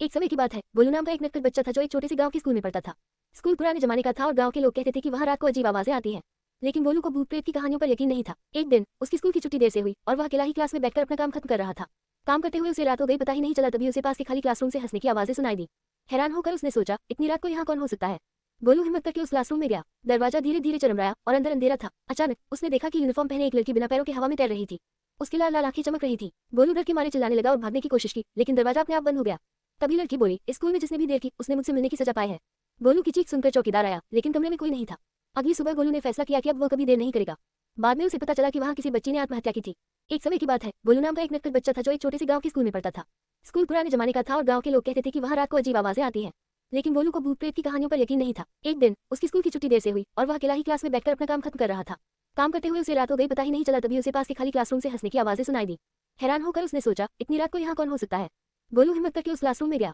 एक समय की बात है, गोलू नाम का एक नटखट बच्चा था जो एक छोटे से गांव के स्कूल में पढ़ता था। स्कूल पुराने जमाने का था और गांव के लोग कहते थे कि वहां रात को अजीब आवाजें आती हैं। लेकिन गोलू को भूत प्रेत की कहानियों पर यकीन नहीं था। एक दिन उसकी स्कूल की छुट्टी देर से हुई और वह अकेला ही क्लास में बैठकर अपना काम खत्म कर रहा था। काम करते हुए उसे रात हो गई, पता ही नहीं चला, तभी उसे पास के खाली क्लासरूम से हंसने की आवाजें सुनाई दी। हैरान होकर उसने सोचा, इतनी रात को यहाँ कौन हो सकता है। गोलू हिम्मत करके उस क्लासरूम में गया। दरवाजा धीरे धीरे चरमराया और अंदर अंधेरा था। अचानक उसने देखा कि यूनिफॉर्म पहने एक लड़की बिना पैरों के हवा में तैर रही थी। उसकी लाल लाल आंखें चमक रही थी। गोलू डर के मारे चिल्लाने लगा और भागने की कोशिश की, लेकिन दरवाजा अपने आप बंद हो गया। तभी लड़की बोली, इस स्कूल में जिसने भी देर की उसने मुझसे मिलने की सजा पाई है। गोलू की चीख सुनकर चौकीदार आया, लेकिन कमरे में कोई नहीं था। अगली सुबह गोलू ने फैसला किया कि अब वो कभी देर नहीं करेगा। बाद में उसे पता चला कि वहाँ किसी बच्ची ने आत्महत्या की थी। एक समय की बात है, गोलू नाम का एक नटखट बच्चा था जो एक छोटे से गांव के स्कूल में पढ़ता था। स्कूल पुराने जमाने का था और गांव के लोग कहते थे कि वहाँ रात को अजीब आवाजें आती हैं। लेकिन गोलू को भूत प्रेत की कहानियों पर यकीन नहीं था। एक दिन उसकी स्कूल की छुट्टी देर से हुई और वह अकेला ही क्लास में बैठकर अपना काम खत्म कर रहा था। काम करते हुए उसे रात हो गई, पता ही नहीं चला, तभी उसे पास के खाली क्लासरूम से हंसने की आवाजें सुनाई दी। हैरान होकर उसने सोचा, इतनी रात को यहाँ कौन हो सकता है। गोलू हिम्मत करके उस क्लासरूम में गया।